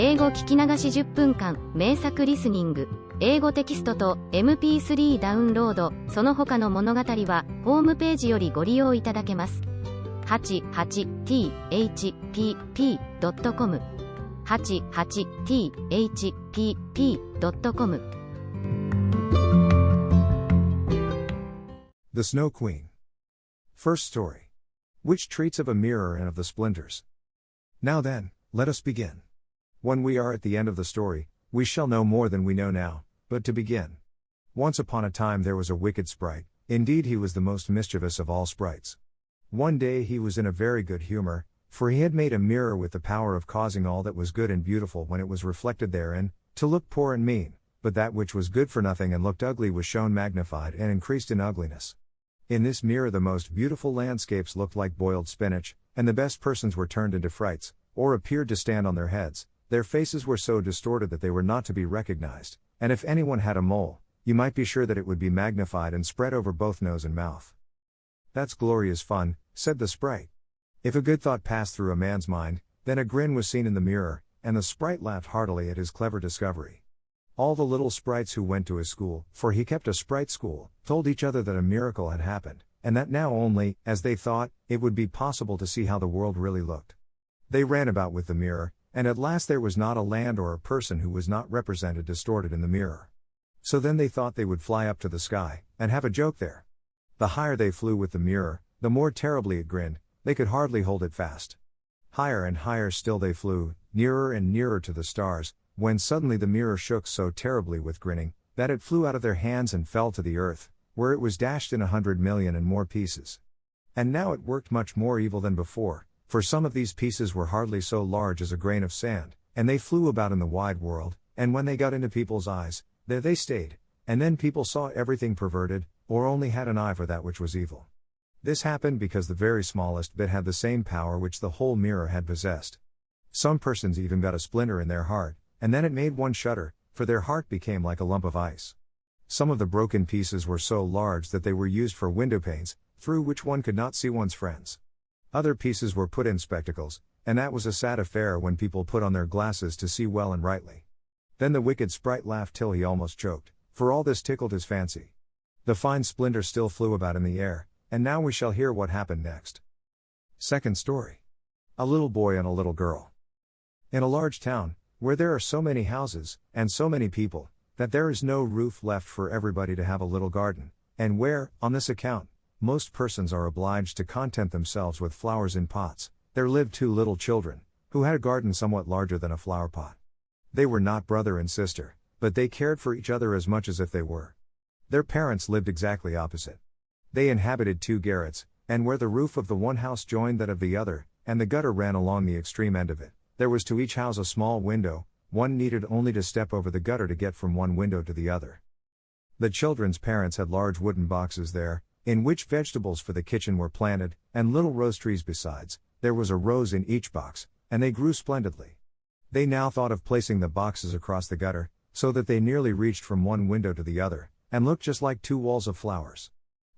英語聞き流し10分間、名作リスニング、英語テキストと MP3 ダウンロード、その他の物語は、ホームページよりご利用いただけます。88thpp.com 88thpp.com The Snow Queen. First story. Which treats of a mirror and of the splinters. Now then, let us begin. When we are at the end of the story, we shall know more than we know now, but to begin. Once upon a time there was a wicked sprite, indeed he was the most mischievous of all sprites. One day he was in a very good humor, for he had made a mirror with the power of causing all that was good and beautiful when it was reflected therein, to look poor and mean, but that which was good for nothing and looked ugly was shown magnified and increased in ugliness. In this mirror the most beautiful landscapes looked like boiled spinach, and the best persons were turned into frights, or appeared to stand on their heads. Their faces were so distorted that they were not to be recognized, and if anyone had a mole, you might be sure that it would be magnified and spread over both nose and mouth. "That's glorious fun," said the sprite. If a good thought passed through a man's mind, then a grin was seen in the mirror, and the sprite laughed heartily at his clever discovery. All the little sprites who went to his school, for he kept a sprite school, told each other that a miracle had happened, and that now only, as they thought, it would be possible to see how the world really looked. They ran about with the mirror, and at last there was not a land or a person who was not represented distorted in the mirror. So then they thought they would fly up to the sky, and have a joke there. The higher they flew with the mirror, the more terribly it grinned, they could hardly hold it fast. Higher and higher still they flew, nearer and nearer to the stars, when suddenly the mirror shook so terribly with grinning, that it flew out of their hands and fell to the earth, where it was dashed in 100,000,000 and more pieces. And now it worked much more evil than before, for some of these pieces were hardly so large as a grain of sand, and they flew about in the wide world, and when they got into people's eyes, there they stayed, and then people saw everything perverted, or only had an eye for that which was evil. This happened because the very smallest bit had the same power which the whole mirror had possessed. Some persons even got a splinter in their heart, and then it made one shudder, for their heart became like a lump of ice. Some of the broken pieces were so large that they were used for window panes, through which one could not see one's friends. Other pieces were put in spectacles, and that was a sad affair when people put on their glasses to see well and rightly. Then the wicked sprite laughed till he almost choked, for all this tickled his fancy. The fine splinter still flew about in the air, and now we shall hear what happened next. Second story. A little boy and a little girl. In a large town, where there are so many houses, and so many people, that there is no roof left for everybody to have a little garden, and where, on this account, most persons are obliged to content themselves with flowers in pots, there lived two little children, who had a garden somewhat larger than a flower pot. They were not brother and sister, but they cared for each other as much as if they were. Their parents lived exactly opposite. They inhabited two garrets, and where the roof of the one house joined that of the other, and the gutter ran along the extreme end of it, there was to each house a small window. One needed only to step over the gutter to get from one window to the other. The children's parents had large wooden boxes there, in which vegetables for the kitchen were planted, and little rose trees besides. There was a rose in each box, and they grew splendidly. They now thought of placing the boxes across the gutter, so that they nearly reached from one window to the other, and looked just like two walls of flowers.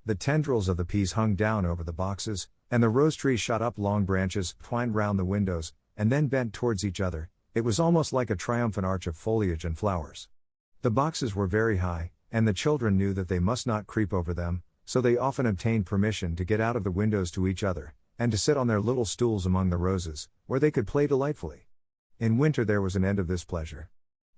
The tendrils of the peas hung down over the boxes, and the rose trees shot up long branches, twined round the windows, and then bent towards each other. It was almost like a triumphant arch of foliage and flowers. The boxes were very high, and the children knew that they must not creep over them, so they often obtained permission to get out of the windows to each other, and to sit on their little stools among the roses, where they could play delightfully. In winter there was an end of this pleasure.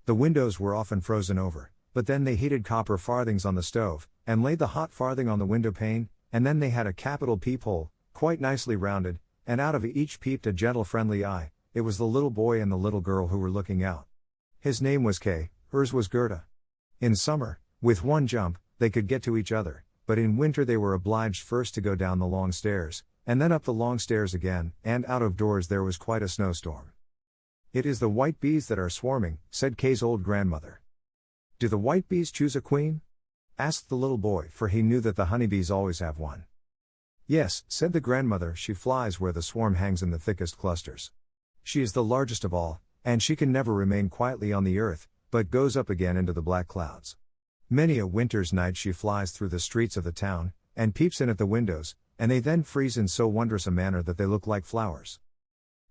The windows were often frozen over, but then they heated copper farthings on the stove, and laid the hot farthing on the window pane, and then they had a capital peephole, quite nicely rounded, and out of each peeped a gentle friendly eye. It was the little boy and the little girl who were looking out. His name was Kay, hers was Gerda. In summer, with one jump, they could get to each other, but in winter they were obliged first to go down the long stairs, and then up the long stairs again, and out of doors there was quite a snowstorm. "It is the white bees that are swarming," said Kay's old grandmother. "Do the white bees choose a queen?" asked the little boy, for he knew that the honeybees always have one. "Yes," said the grandmother, "she flies where the swarm hangs in the thickest clusters. She is the largest of all, and she can never remain quietly on the earth, but goes up again into the black clouds. Many a winter's night she flies through the streets of the town, and peeps in at the windows, and they then freeze in so wondrous a manner that they look like flowers."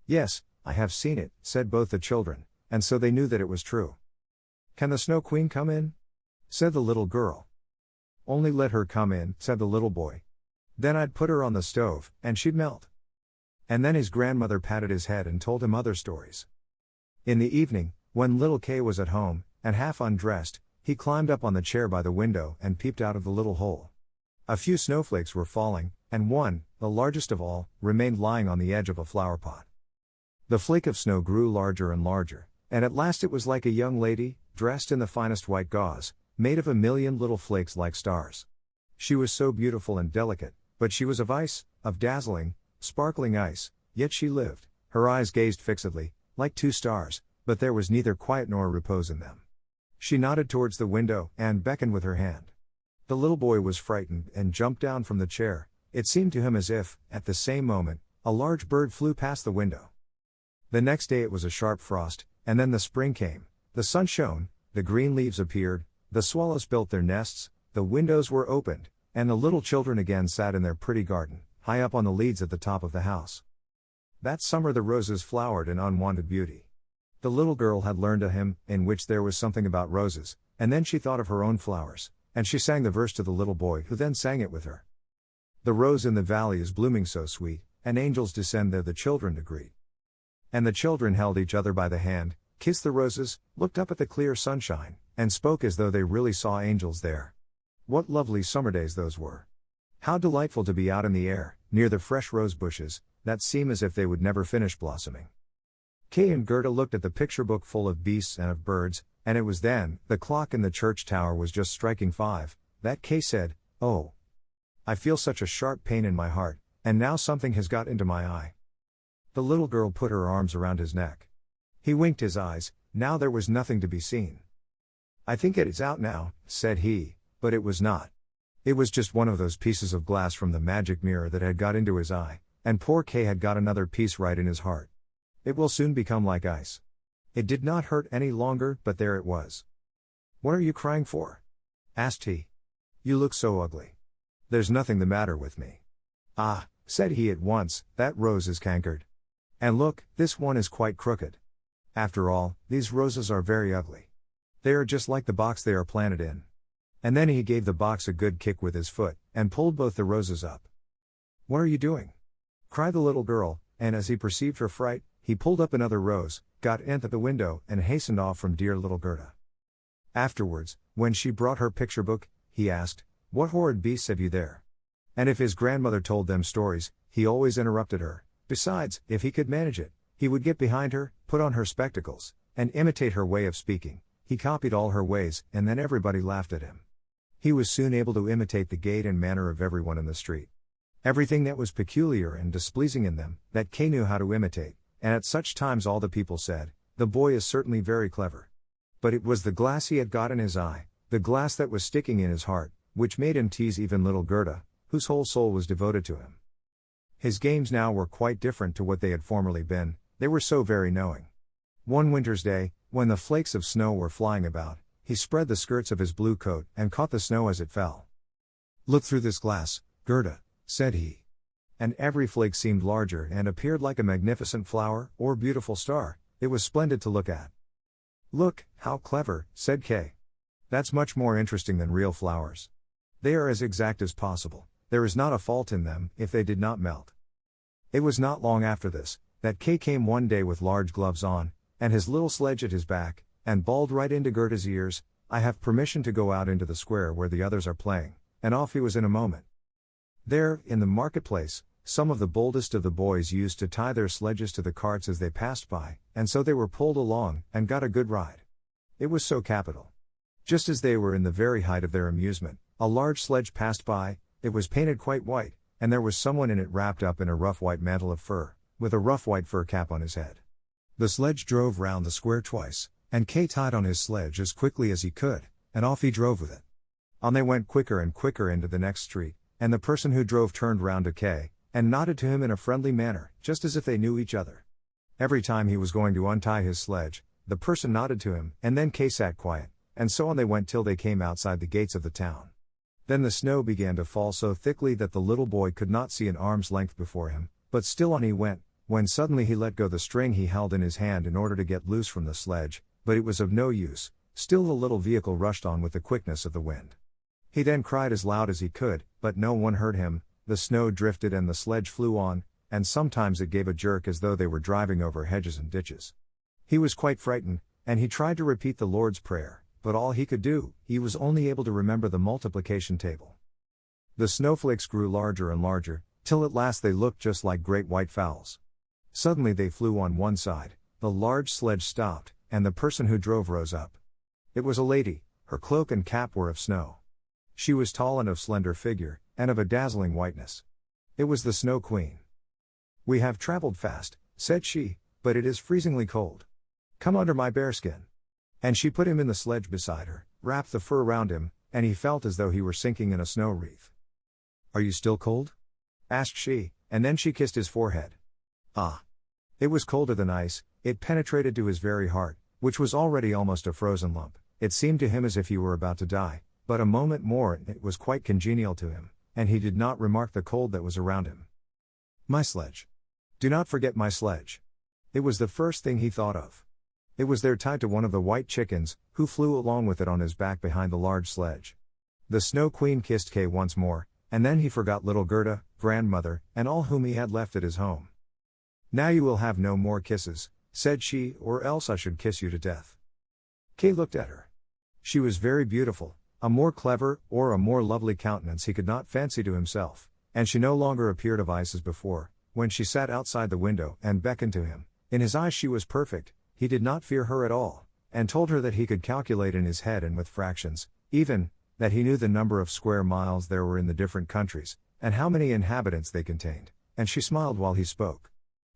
"Yes, I have seen it," said both the children, and so they knew that it was true. "Can the Snow Queen come in?" said the little girl. "Only let her come in," said the little boy. "Then I'd put her on the stove, and she'd melt." And then his grandmother patted his head and told him other stories. In the evening, when little Kay was at home, and half undressed, he climbed up on the chair by the window and peeped out of the little hole. A few snowflakes were falling, and one, the largest of all, remained lying on the edge of a flower pot. The flake of snow grew larger and larger, and at last it was like a young lady, dressed in the finest white gauze, made of a million little flakes like stars. She was so beautiful and delicate, but she was of ice, of dazzling, sparkling ice, yet she lived, her eyes gazed fixedly, like two stars, but there was neither quiet nor repose in them. She nodded towards the window, and beckoned with her hand. The little boy was frightened and jumped down from the chair. It seemed to him as if, at the same moment, a large bird flew past the window. The next day it was a sharp frost, and then the spring came, the sun shone, the green leaves appeared, the swallows built their nests, the windows were opened, and the little children again sat in their pretty garden, high up on the leads at the top of the house. That summer the roses flowered in unwonted beauty. The little girl had learned a hymn, in which there was something about roses, and then she thought of her own flowers, and she sang the verse to the little boy, who then sang it with her. "The rose in the valley is blooming so sweet, and angels descend there the children to greet." And the children held each other by the hand, kissed the roses, looked up at the clear sunshine, and spoke as though they really saw angels there. What lovely summer days those were! How delightful to be out in the air, near the fresh rose bushes, that seem as if they would never finish blossoming. Kay and Gerda looked at the picture book full of beasts and of birds, and it was then, the clock in the church tower was just striking 5, that Kay said, "Oh, I feel such a sharp pain in my heart, and now something has got into my eye." The little girl put her arms around his neck. He winked his eyes, now there was nothing to be seen. "I think it is out now," said he, but it was not. It was just one of those pieces of glass from the magic mirror that had got into his eye, and poor Kay had got another piece right in his heart. It will soon become like ice. It did not hurt any longer, but there it was. "What are you crying for?" asked he. "You look so ugly." "There's nothing the matter with me." "Ah," said he at once, "that rose is cankered. And look, this one is quite crooked. After all, these roses are very ugly. They are just like the box they are planted in." And then he gave the box a good kick with his foot, and pulled both the roses up. "What are you doing?" cried the little girl, and as he perceived her fright, he pulled up another rose, got in at the window, and hastened off from dear little Gerda. Afterwards, when she brought her picture book, he asked, "What horrid beasts have you there?" And if his grandmother told them stories, he always interrupted her. Besides, if he could manage it, he would get behind her, put on her spectacles, and imitate her way of speaking. He copied all her ways, and then everybody laughed at him. He was soon able to imitate the gait and manner of everyone in the street. Everything that was peculiar and displeasing in them, that Kay knew how to imitate, and at such times all the people said, "The boy is certainly very clever." But it was the glass he had got in his eye, the glass that was sticking in his heart, which made him tease even little Gerda, whose whole soul was devoted to him. His games now were quite different to what they had formerly been, they were so very knowing. One winter's day, when the flakes of snow were flying about, he spread the skirts of his blue coat, and caught the snow as it fell. "Look through this glass, Gerda," said he. And every flake seemed larger and appeared like a magnificent flower, or beautiful star. It was splendid to look at. "Look, how clever," said Kay. "That's much more interesting than real flowers. They are as exact as possible, there is not a fault in them, if they did not melt." It was not long after this, that Kay came one day with large gloves on, and his little sledge at his back, and bawled right into Gerda's ears, "I have permission to go out into the square where the others are playing," and off he was in a moment. There, in the marketplace, some of the boldest of the boys used to tie their sledges to the carts as they passed by, and so they were pulled along, and got a good ride. It was so capital. Just as they were in the very height of their amusement, a large sledge passed by. It was painted quite white, and there was someone in it wrapped up in a rough white mantle of fur, with a rough white fur cap on his head. The sledge drove round the square twice, and Kay tied on his sledge as quickly as he could, and off he drove with it. On they went quicker and quicker into the next street, and the person who drove turned round to Kay, and nodded to him in a friendly manner, just as if they knew each other. Every time he was going to untie his sledge, the person nodded to him, and then Kay sat quiet, and so on they went till they came outside the gates of the town. Then the snow began to fall so thickly that the little boy could not see an arm's length before him, but still on he went, when suddenly he let go the string he held in his hand in order to get loose from the sledge, but it was of no use. Still the little vehicle rushed on with the quickness of the wind. He then cried as loud as he could, but no one heard him. The snow drifted and the sledge flew on, and sometimes it gave a jerk as though they were driving over hedges and ditches. He was quite frightened, and he tried to repeat the Lord's Prayer, but all he could do, he was only able to remember the multiplication table. The snowflakes grew larger and larger, till at last they looked just like great white fowls. Suddenly they flew on one side, the large sledge stopped, and the person who drove rose up. It was a lady, her cloak and cap were of snow. She was tall and of slender figure, and of a dazzling whiteness. It was the Snow Queen. "We have traveled fast," said she, "but it is freezingly cold. Come under my bearskin." And she put him in the sledge beside her, wrapped the fur round him, and he felt as though he were sinking in a snow wreath. "Are you still cold?" asked she, and then she kissed his forehead. Ah! It was colder than ice, it penetrated to his very heart, which was already almost a frozen lump. It seemed to him as if he were about to die, but a moment more and it was quite congenial to him, and he did not remark the cold that was around him. My sledge. Do not forget my sledge. It was the first thing he thought of. It was there tied to one of the white chickens, who flew along with it on his back behind the large sledge. The Snow Queen kissed Kay once more, and then he forgot little Gerda, grandmother, and all whom he had left at his home. "Now you will have no more kisses," said she, "or else I should kiss you to death." Kay looked at her. She was very beautiful, a more clever or a more lovely countenance he could not fancy to himself, and she no longer appeared of ice as before, when she sat outside the window and beckoned to him. In his eyes she was perfect, he did not fear her at all, and told her that he could calculate in his head and with fractions, even, that he knew the number of square miles there were in the different countries, and how many inhabitants they contained, and she smiled while he spoke.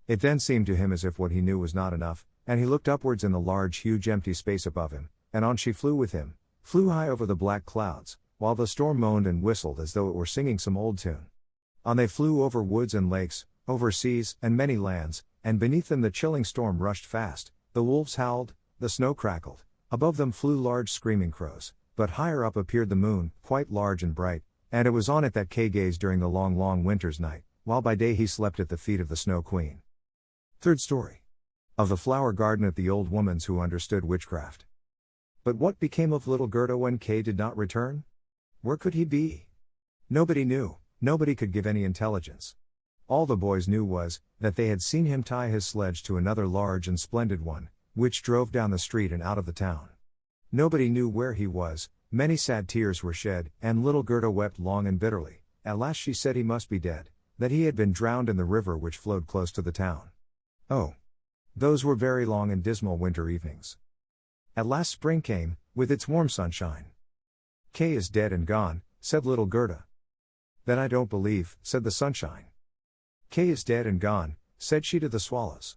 It then seemed to him as if what he knew was not enough, and he looked upwards in the large huge empty space above him, and on she flew with him, flew high over the black clouds, while the storm moaned and whistled as though it were singing some old tune. On they flew over woods and lakes, over seas and many lands, and beneath them the chilling storm rushed fast, the wolves howled, the snow crackled, above them flew large screaming crows, but higher up appeared the moon, quite large and bright, and it was on it that Kay gazed during the long, long winter's night, while by day he slept at the feet of the Snow Queen. Third story. Of the flower garden at the old woman's who understood witchcraft. But what became of little Gerda when Kay did not return? Where could he be? Nobody knew, nobody could give any intelligence. All the boys knew was, that they had seen him tie his sledge to another large and splendid one, which drove down the street and out of the town. Nobody knew where he was, many sad tears were shed, and little Gerda wept long and bitterly. At last she said he must be dead, that he had been drowned in the river which flowed close to the town. Oh! Those were very long and dismal winter evenings. At last spring came, with its warm sunshine. "Kay is dead and gone," said little Gerda. "That I don't believe," said the sunshine. "Kay is dead and gone," said she to the swallows.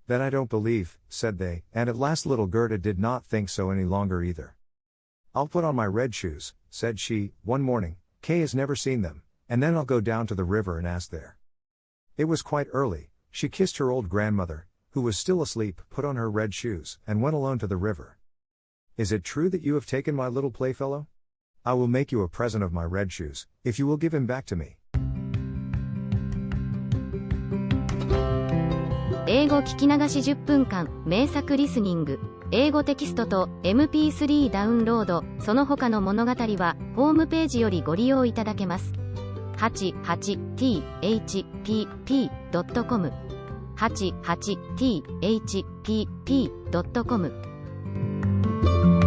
"That I don't believe," said they, and at last little Gerda did not think so any longer either. "I'll put on my red shoes," said she, one morning, "Kay has never seen them, and then I'll go down to the river and ask there." It was quite early, she kissed her old grandmother, who was still asleep, put on her red shoes, and went alone to the river. "Is it true that you have taken my little playfellow? I will make you a present of my red shoes, if you will give him back to me." 英語聞き流し10分間、名作リスニング。英語テキストと MP3 ダウンロード、その他の物語は、ホームページよりご利用いただけます。88thpp.com 88thpp.com